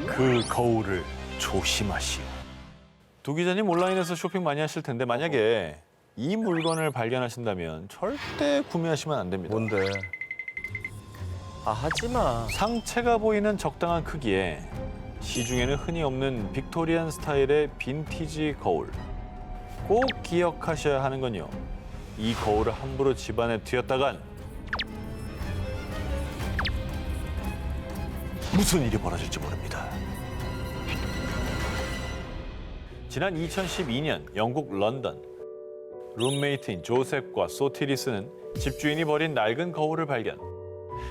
그 거울을 조심하시오. 두 기자님 온라인에서 쇼핑 많이 하실 텐데 만약에 이 물건을 발견하신다면 절대 구매하시면 안 됩니다. 뭔데? 아, 하지 마. 상체가 보이는 적당한 크기에 시중에는 흔히 없는 빅토리안 스타일의 빈티지 거울. 꼭 기억하셔야 하는 건요. 이 거울을 함부로 집안에 두었다간 무슨 일이 벌어질지 모릅니다. 지난 2012년 영국 런던. 룸메이트인 조셉과 소티리스는 집주인이 버린 낡은 거울을 발견.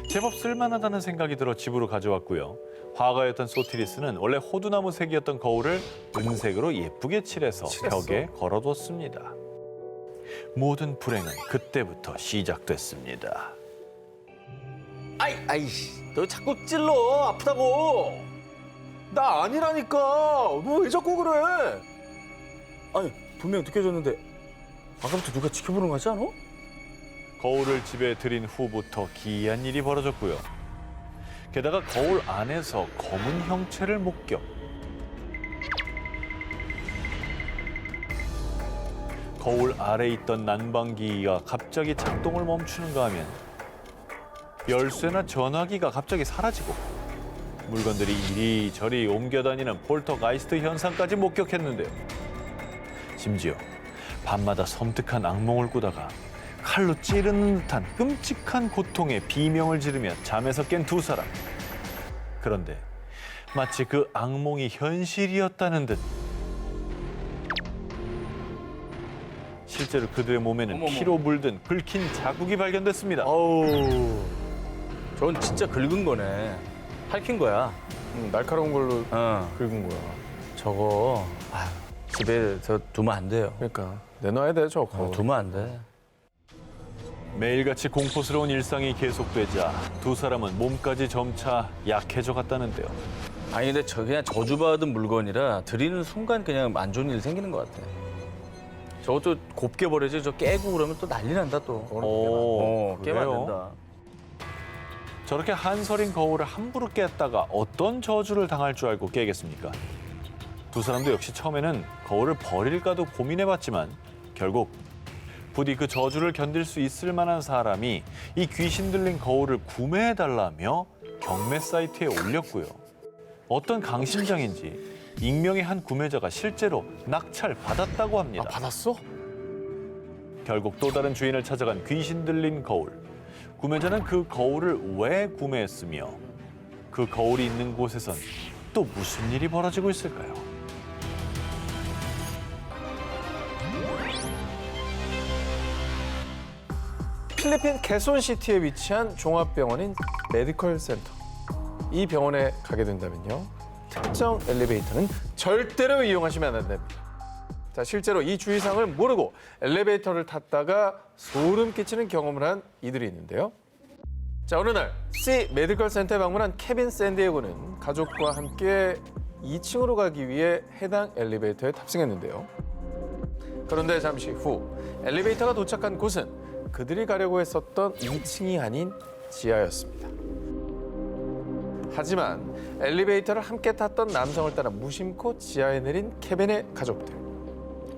제법 쓸만하다는 생각이 들어 집으로 가져왔고요. 화가였던 소티리스는 원래 호두나무 색이었던 거울을 은색으로 예쁘게 칠해서 벽에 걸어뒀습니다. 모든 불행은 그때부터 시작됐습니다. 아이씨, 너 자꾸 찔러. 아프다고. 나 아니라니까. 너 왜 자꾸 그래? 아니, 분명 느껴졌는데 아까부터 누가 지켜보는 거 같지 않아? 거울을 집에 들인 후부터 기이한 일이 벌어졌고요. 게다가 거울 안에서 검은 형체를 목격. 거울 아래 있던 난방기가 갑자기 작동을 멈추는가 하면 열쇠나 전화기가 갑자기 사라지고 물건들이 이리저리 옮겨다니는 폴터가이스트 현상까지 목격했는데요. 심지어 밤마다 섬뜩한 악몽을 꾸다가 칼로 찌르는 듯한 끔찍한 고통에 비명을 지르며 잠에서 깬 두 사람. 그런데 마치 그 악몽이 현실이었다는 듯 실제로 그들의 몸에는 어머머. 피로 물든 긁힌 자국이 발견됐습니다. 어우, 저건 진짜 긁은 거네. 핥힌 거야. 날카로운 걸로 어, 긁은 거야. 저거 집에 저 두면 안 돼요. 그러니까 내놔야 돼, 저거. 두면 안 돼. 매일같이 공포스러운 일상이 계속되자 두 사람은 몸까지 점차 약해져 갔다는데요. 아니 근데 저 그냥 저주받은 물건이라 드리는 순간 그냥 안 좋은 일 생기는 것 같아. 저것도 곱게 버려지 저 깨고 그러면 또 난리 난다 또. 깨면 안 그래요? 된다. 저렇게 한설인 거울을 함부로 깼다가 어떤 저주를 당할 줄 알고 깨겠습니까? 두 사람도 역시 처음에는 거울을 버릴까도 고민해봤지만 결국 부디 그 저주를 견딜 수 있을 만한 사람이 이 귀신 들린 거울을 구매해달라며 경매 사이트에 올렸고요. 어떤 강심장인지 익명의 한 구매자가 실제로 낙찰받았다고 합니다. 받았어? 결국 또 다른 주인을 찾아간 귀신 들린 거울. 구매자는 그 거울을 왜 구매했으며 그 거울이 있는 곳에선 또 무슨 일이 벌어지고 있을까요? 필리핀 케손시티에 위치한 종합병원인 메디컬 센터. 이 병원에 가게 된다면요. 특정 엘리베이터는 절대로 이용하시면 안 됩니다. 자, 실제로 이 주의사항을 모르고 엘리베이터를 탔다가 소름 끼치는 경험을 한 이들이 있는데요. 자, 어느 날 C 메디컬 센터에 방문한 케빈 샌디에고는 가족과 함께 2층으로 가기 위해 해당 엘리베이터에 탑승했는데요. 그런데 잠시 후 엘리베이터가 도착한 곳은 그들이 가려고 했었던 2층이 아닌 지하였습니다. 하지만 엘리베이터를 함께 탔던 남성을 따라 무심코 지하에 내린 케빈의 가족들.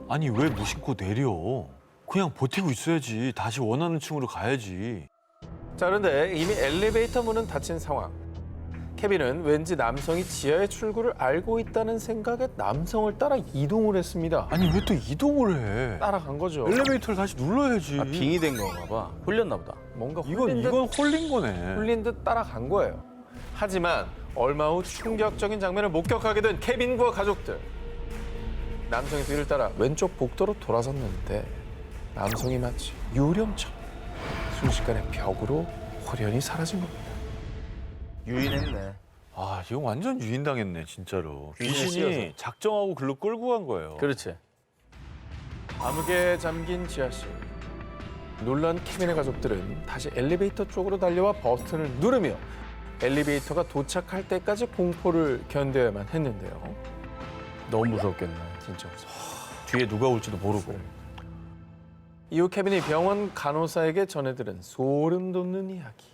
아니 왜 무심코 내려? 그냥 버티고 있어야지. 다시 원하는 층으로 가야지. 자, 그런데 이미 엘리베이터 문은 닫힌 상황. 케빈은 왠지 남성이 지하의 출구를 알고 있다는 생각에 남성을 따라 이동을 했습니다. 아니 왜 또 이동을 해? 따라간 거죠. 엘리베이터를 다시 눌러야지. 빙이 된 건가 봐. 홀렸나 보다. 뭔가 이건 홀린 거네. 홀린 듯 따라간 거예요. 하지만 얼마 후 충격적인 장면을 목격하게 된 케빈과 가족들. 남성이 뒤를 따라 왼쪽 복도로 돌아섰는데 남성이 마치 유령처럼 순식간에 벽으로 홀연히 사라진 겁니다. 유인했네. 아 이거 완전 유인당했네 진짜로. 귀신에 귀신이 씌워서. 작정하고 글로 끌고 간 거예요. 그렇지. 암흑에 잠긴 지하실. 놀란 케빈의 가족들은 다시 엘리베이터 쪽으로 달려와 버튼을 누르며 엘리베이터가 도착할 때까지 공포를 견뎌야만 했는데요. 너무 무섭겠네. 진짜 무서워. 뒤에 누가 올지도 모르고. 이후 케빈이 병원 간호사에게 전해들은 소름 돋는 이야기.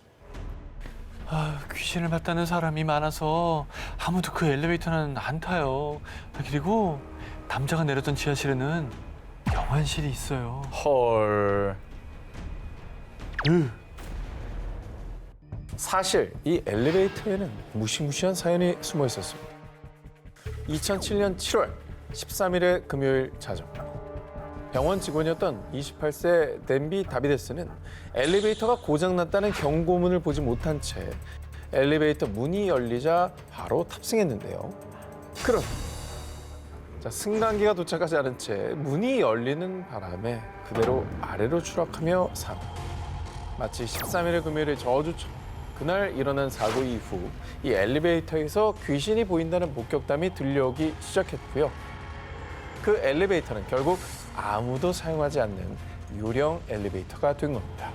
귀신을 봤다는 사람이 많아서 아무도 그 엘리베이터는 안 타요. 그리고 남자가 내렸던 지하실에는 영안실이 있어요. 헐. 사실 이 엘리베이터에는 무시무시한 사연이 숨어 있었습니다. 2007년 7월 13일의 금요일 자정. 병원 직원이었던 28세 댄비 다비데스는 엘리베이터가 고장났다는 경고문을 보지 못한 채 엘리베이터 문이 열리자 바로 탑승했는데요. 그런데 승강기가 도착하지 않은 채 문이 열리는 바람에 그대로 아래로 추락하며 사망. 마치 13일의 금요일의 저주처럼 그날 일어난 사고 이후 이 엘리베이터에서 귀신이 보인다는 목격담이 들려오기 시작했고요. 그 엘리베이터는 결국 아무도 사용하지 않는 유령 엘리베이터가 된 겁니다.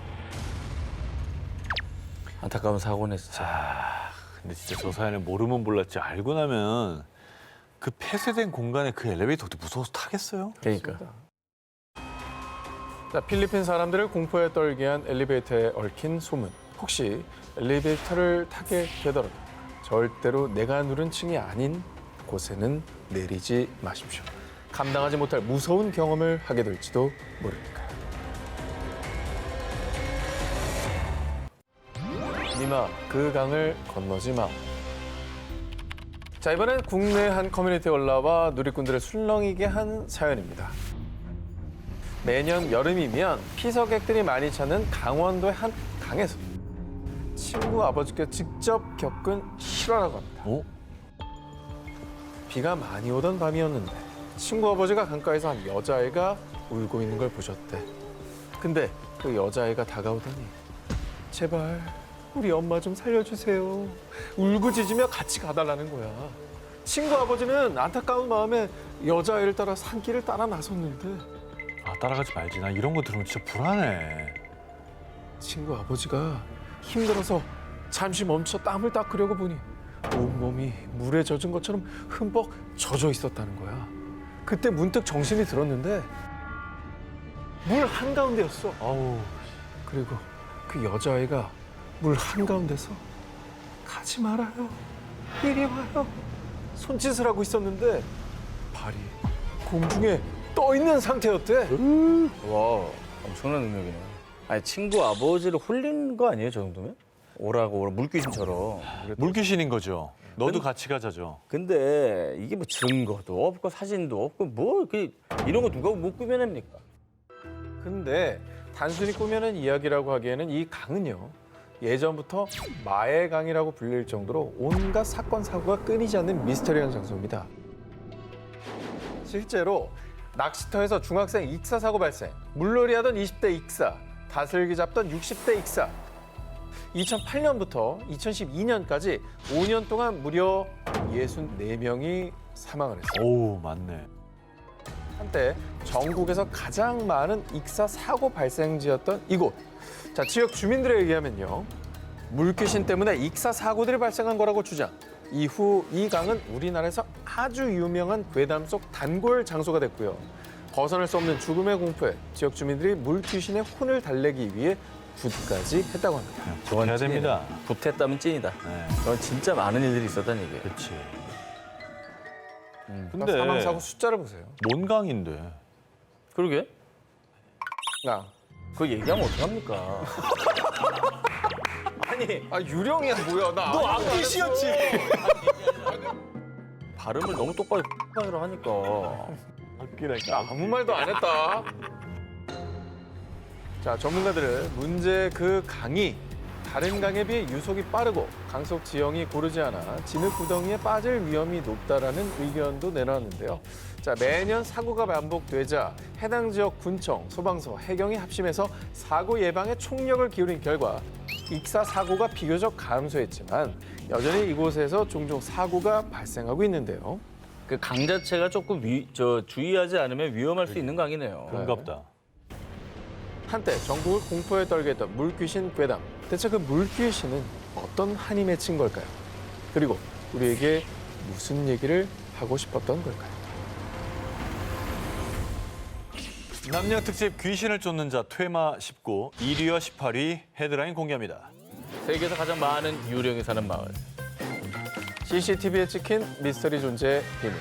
안타까운 사고네 진짜. 근데 진짜 저 사연을 모르면 몰랐지 알고 나면 그 폐쇄된 공간에 그 엘리베이터도 무서워서 타겠어요? 그러니까. 자, 필리핀 사람들을 공포에 떨게 한 엘리베이터에 얽힌 소문. 혹시 엘리베이터를 타게 되더라도 절대로 내가 누른 층이 아닌 곳에는 내리지 마십시오. 감당하지 못할 무서운 경험을 하게 될지도 모르니까요. 니마, 그 강을 건너지 마. 자, 이번엔 국내 한 커뮤니티에 올라와 누리꾼들을 술렁이게 한 사연입니다. 매년 여름이면 피서객들이 많이 찾는 강원도의 한 강에서 친구 아버지께 직접 겪은 실화라고 합니다. 어? 비가 많이 오던 밤이었는데 친구 아버지가 강가에서 한 여자아이가 울고 있는 걸 보셨대. 근데 그 여자아이가 다가오더니 제발 우리 엄마 좀 살려주세요. 울고짖으며 같이 가달라는 거야. 친구 아버지는 안타까운 마음에 여자아이를 따라 산길을 따라 나섰는데 따라가지 말지. 나 이런 거 들으면 진짜 불안해. 친구 아버지가 힘들어서 잠시 멈춰 땀을 닦으려고 보니 온몸이 물에 젖은 것처럼 흠뻑 젖어 있었다는 거야. 그때 문득 정신이 들었는데 물 한가운데였어. 아우. 그리고 그 여자아이가 물 한가운데서 가지 말아요. 이리 와요. 손짓을 하고 있었는데 발이 공중에 떠 있는 상태였대. 와, 엄청난 능력이네. 아니 친구 아버지를 홀린 거 아니에요 저 정도면? 오라고 물귀신처럼. 물귀신인 거죠. 너도 같이 가자죠. 근데 이게 뭐 증거도 없고 사진도 없고 뭐 이런 거 누가 못 꾸며냅니까? 근데 단순히 꾸며낸 이야기라고 하기에는 이 강은요. 예전부터 마의 강이라고 불릴 정도로 온갖 사건 사고가 끊이지 않는 미스터리한 장소입니다. 실제로 낚시터에서 중학생 익사 사고 발생, 물놀이 하던 20대 익사, 다슬기 잡던 60대 익사. 2008년부터 2012년까지 5년 동안 무려 64명이 사망을 했어요. 오, 맞네. 한때 전국에서 가장 많은 익사 사고 발생지였던 이곳. 자, 지역 주민들에 의하면요. 물귀신 때문에 익사 사고들이 발생한 거라고 주장. 이후 이 강은 우리나라에서 아주 유명한 괴담 속 단골 장소가 됐고요. 벗어날 수 없는 죽음의 공포에 지역 주민들이 물귀신의 혼을 달래기 위해 굿까지 했다고 합니다. 저건 해야 됩니다. 굿했다면 찐이다. 네. 넌 진짜 많은 일들이 있었다는 얘기예요. 그렇지. 근데 사망 사고 숫자를 보세요. 뭔 강인데? 그러게? 강. 그거 얘기하면 어떡합니까? 아니, 유령이야 뭐야? 너 악귀시였지. 발음을 너무 똑바로 X로 하니까. 아무 말도 안 했다. 자, 전문가들은 문제 그 강이 다른 강에 비해 유속이 빠르고 강속 지형이 고르지 않아 진흙 구덩이에 빠질 위험이 높다라는 의견도 내놨는데요. 자, 매년 사고가 반복되자 해당 지역 군청, 소방서, 해경이 합심해서 사고 예방에 총력을 기울인 결과 익사 사고가 비교적 감소했지만 여전히 이곳에서 종종 사고가 발생하고 있는데요. 그 강 자체가 조금 주의하지 않으면 위험할 수 있는 강이네요. 그런갑다. 한때 전국을 공포에 떨게 했던 물귀신 괴담. 대체 그 물귀신은 어떤 한이 맺힌 걸까요? 그리고 우리에게 무슨 얘기를 하고 싶었던 걸까요? 남녀 특집 귀신을 쫓는 자 퇴마 19 1위와 18위 헤드라인 공개합니다. 세계에서 가장 많은 유령이 사는 마을. CCTV에 찍힌 미스터리 존재의 비밀.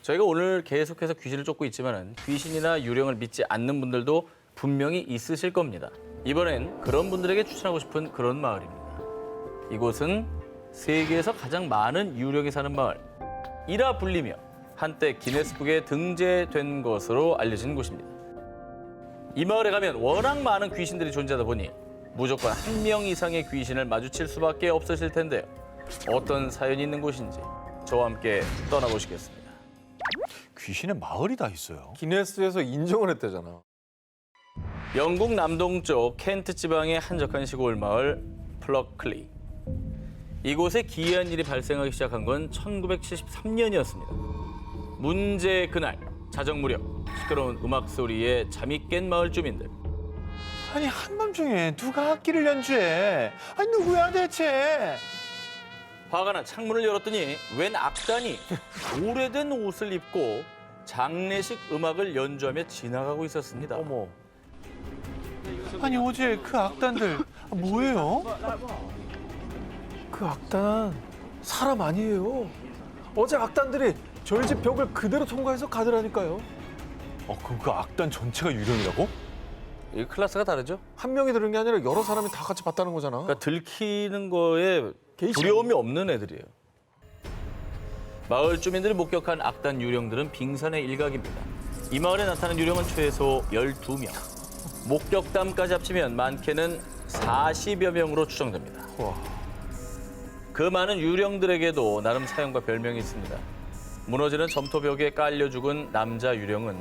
저희가 오늘 계속해서 귀신을 쫓고 있지만 귀신이나 유령을 믿지 않는 분들도 분명히 있으실 겁니다. 이번엔 그런 분들에게 추천하고 싶은 그런 마을입니다. 이곳은 세계에서 가장 많은 유령이 사는 마을이라 불리며 한때 기네스북에 등재된 것으로 알려진 곳입니다. 이 마을에 가면 워낙 많은 귀신들이 존재하다 보니 무조건 한 명 이상의 귀신을 마주칠 수밖에 없으실 텐데요. 어떤 사연이 있는 곳인지 저와 함께 떠나보시겠습니다. 귀신의 마을이 다 있어요. 기네스에서 인정을 했대잖아. 영국 남동쪽 켄트 지방의 한적한 시골 마을 플러클리. 이곳에 기이한 일이 발생하기 시작한 건 1973년이었습니다. 문제의 그날 자정 무렵 시끄러운 음악 소리에 잠이 깬 마을 주민들. 아니 한밤중에 누가 악기를 연주해? 아니 누구야 대체? 화가 나 창문을 열었더니 웬 악단이 오래된 옷을 입고 장례식 음악을 연주하며 지나가고 있었습니다. 어머. 아니 어제 그 악단들 뭐예요? 그 악단 사람 아니에요. 어제 악단들이 저희 집 벽을 그대로 통과해서 가더라니까요. 그럼 그 악단 전체가 유령이라고? 이 클래스가 다르죠? 한 명이 들은 게 아니라 여러 사람이 다 같이 봤다는 거잖아. 그러니까 들키는 거에 두려움이 없는 애들이에요. 마을 주민들이 목격한 악단 유령들은 빙산의 일각입니다. 이 마을에 나타난 유령은 최소 12명. 목격담까지 합치면 많게는 40여 명으로 추정됩니다. 와. 그 많은 유령들에게도 나름 사연과 별명이 있습니다. 무너지는 점토벽에 깔려 죽은 남자 유령은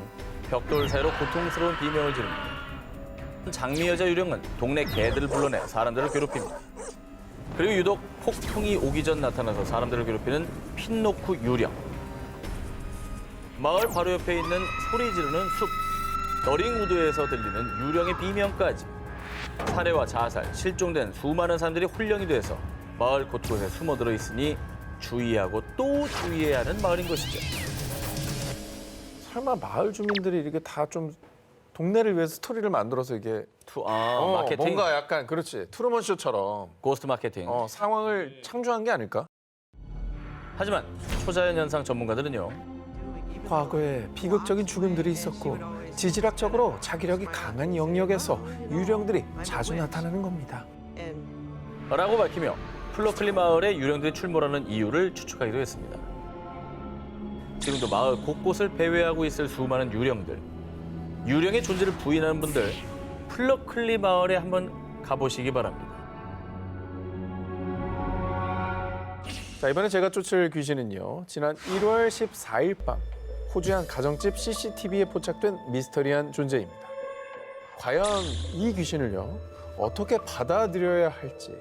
벽돌 사이로 고통스러운 비명을 지릅니다. 장미 여자 유령은 동네 개들을 불러내 사람들을 괴롭힙니다. 그리고 유독 폭풍이 오기 전 나타나서 사람들을 괴롭히는 핀노크 유령. 마을 바로 옆에 있는 소리 지르는 숲, 너링우드에서 들리는 유령의 비명까지. 살해와 자살, 실종된 수많은 사람들이 훈령이 돼서 마을 곳곳에 숨어들어 있으니 주의하고 또 주의해야 하는 마을인 것이죠. 설마 마을 주민들이 이렇게 다 좀 동네를 위해서 스토리를 만들어서 이게 마케팅, 뭔가 약간 그렇지 트루먼 쇼처럼 고스트 마케팅. 상황을 창조한 게 아닐까? 하지만 초자연 현상 전문가들은요. 과거에 비극적인 죽음들이 있었고 지질학적으로 자기력이 강한 영역에서 유령들이 자주 나타나는 겁니다. 라고 밝히며 플러클리 마을에 유령들이 출몰하는 이유를 추측하기도 했습니다. 지금도 마을 곳곳을 배회하고 있을 수많은 유령들. 유령의 존재를 부인하는 분들, 플러클리 마을에 한번 가보시기 바랍니다. 자, 이번에 제가 쫓을 귀신은요. 지난 1월 14일 밤 호주의 한 가정집 CCTV에 포착된 미스터리한 존재입니다. 과연 이 귀신을요. 어떻게 받아들여야 할지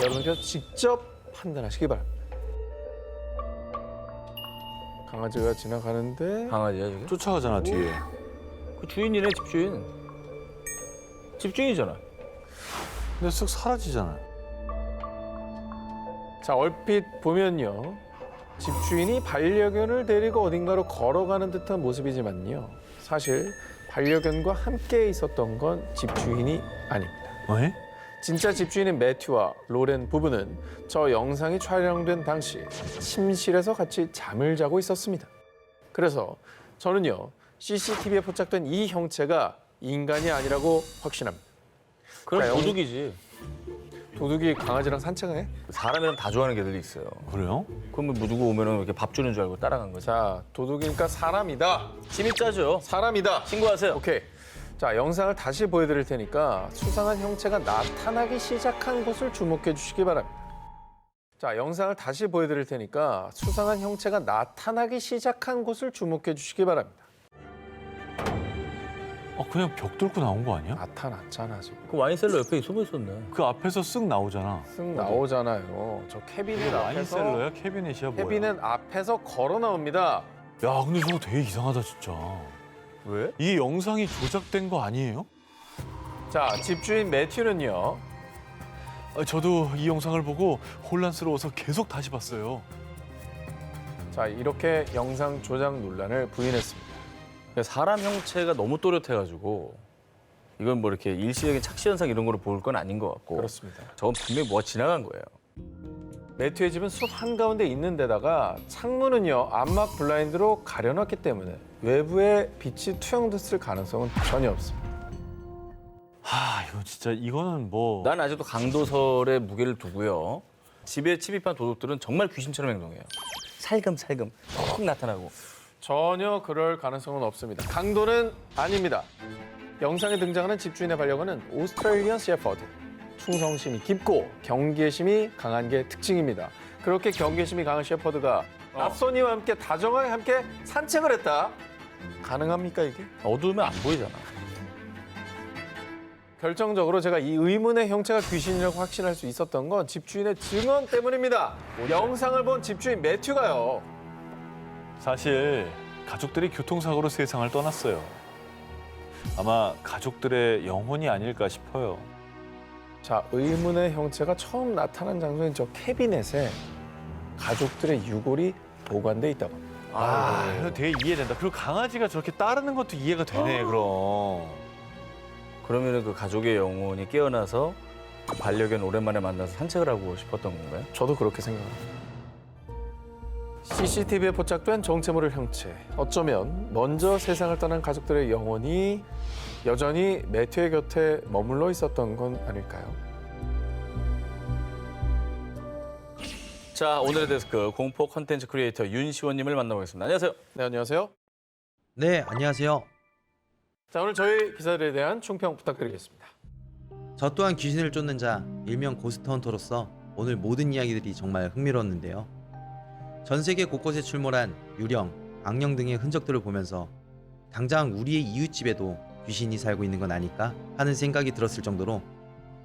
여러분께서 직접 판단하시기 바랍니다. 강아지가 지나가는데 강아지야, 저게? 쫓아가잖아 뒤에. 그 주인이네, 집주인. 집주인이잖아. 근데 쓱 사라지잖아. 자, 얼핏 보면요. 집주인이 반려견을 데리고 어딘가로 걸어가는 듯한 모습이지만요. 사실 반려견과 함께 있었던 건 집주인이 아닙니다. 에? 진짜 집주인인 매튜와 로렌 부부는 저 영상이 촬영된 당시 침실에서 같이 잠을 자고 있었습니다. 그래서 저는요. CCTV에 포착된 이 형체가 인간이 아니라고 확신합니다. 그럼 자, 도둑이지. 도둑이 강아지랑 산책을 해? 사람이랑 다 좋아하는 개들이 있어요. 그래요? 그러면 뭐 누구 오면은 이렇게 밥 주는 줄 알고 따라간 거죠. 자, 도둑이니까 사람이다. 힘이 짜죠. 사람이다. 신고하세요. 오케이. 자, 영상을 다시 보여드릴 테니까 수상한 형체가 나타나기 시작한 곳을 주목해 주시기 바랍니다. 자, 영상을 다시 보여드릴 테니까 수상한 형체가 나타나기 시작한 곳을 주목해 주시기 바랍니다. 그냥 벽 뚫고 나온 거 아니야? 나타났잖아, 지금. 그 와인셀러 옆에 숨어 있었네. 그 앞에서 쓱 나오잖아. 쓱 나오잖아요. 저 캐비넷 앞에서 와인셀러야? 캐비넷이야 뭐야? 캐비넷 앞에서 걸어 나옵니다. 야 근데 저거 되게 이상하다 진짜. 왜? 이 영상이 조작된 거 아니에요? 자, 집주인 매튜는요. 저도 이 영상을 보고 혼란스러워서 계속 다시 봤어요. 자, 이렇게 영상 조작 논란을 부인했습니다. 사람 형체가 너무 또렷해가지고 이건 뭐 이렇게 일시적인 착시 현상 이런 거로 볼 건 아닌 것 같고. 그렇습니다. 저건 분명히 뭐가 지나간 거예요. 매튜의 집은 숲 한가운데 있는 데다가 창문은요 암막 블라인드로 가려놨기 때문에 외부에 빛이 투영됐을 가능성은 전혀 없습니다. 이거 진짜 이거는 뭐 난 아직도 강도설에 무게를 두고요. 집에 침입한 도둑들은 정말 귀신처럼 행동해요. 살금살금 훅 나타나고. 전혀 그럴 가능성은 없습니다. 강도는 아닙니다. 영상에 등장하는 집주인의 반려견은 오스트레일리언 셰퍼드. 충성심이 깊고 경계심이 강한 게 특징입니다. 그렇게 경계심이 강한 셰퍼드가 낯선 이와 함께 다정하게 함께 산책을 했다. 가능합니까 이게? 어두우면 안 보이잖아. 결정적으로 제가 이 의문의 형체가 귀신이라고 확신할 수 있었던 건 집주인의 증언 때문입니다. 영상을 본 집주인 매튜가요. 사실 가족들이 교통사고로 세상을 떠났어요. 아마 가족들의 영혼이 아닐까 싶어요. 자, 의문의 형체가 처음 나타난 장소인 저 캐비넷에 가족들의 유골이 보관돼 있다고 합니다. 이거 되게 이해된다. 그리고 강아지가 저렇게 따르는 것도 이해가 되네, 그럼. 그러면 그 가족의 영혼이 깨어나서 그 반려견 오랜만에 만나서 산책을 하고 싶었던 건가요? 저도 그렇게 생각합니다. CCTV에 포착된 정체모를 형체. 어쩌면 먼저 세상을 떠난 가족들의 영혼이 여전히 매튜의 곁에 머물러 있었던 건 아닐까요? 자, 오늘의 데스크 공포 컨텐츠 크리에이터 윤시원님을 만나보겠습니다. 안녕하세요. 네, 안녕하세요. 네, 안녕하세요. 자, 오늘 저희 기사들에 대한 총평 부탁드리겠습니다. 저 또한 귀신을 쫓는 자, 일명 고스트 헌터로서 오늘 모든 이야기들이 정말 흥미로웠는데요. 전 세계 곳곳에 출몰한 유령, 악령 등의 흔적들을 보면서 당장 우리의 이웃집에도 귀신이 살고 있는 건 아닐까 하는 생각이 들었을 정도로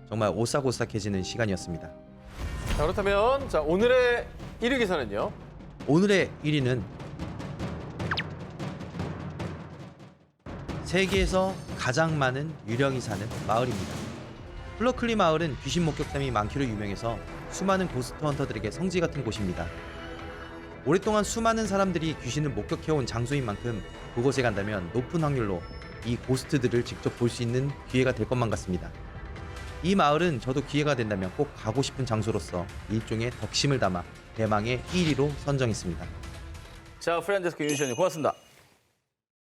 정말 오싹오싹해지는 시간이었습니다. 자, 그렇다면 자, 오늘의 1위 기사는요. 오늘의 1위는 세계에서 가장 많은 유령이 사는 마을입니다. 플러클리 마을은 귀신 목격담이 많기로 유명해서 수많은 고스트 헌터들에게 성지 같은 곳입니다. 오랫동안 수많은 사람들이 귀신을 목격해온 장소인 만큼 그곳에 간다면 높은 확률로 이 고스트들을 직접 볼 수 있는 기회가 될 것만 같습니다. 이 마을은 저도 기회가 된다면 꼭 가고 싶은 장소로서 일종의 덕심을 담아 대망의 1위로 선정했습니다. 자, 프렌데스크 윤시원님 고맙습니다.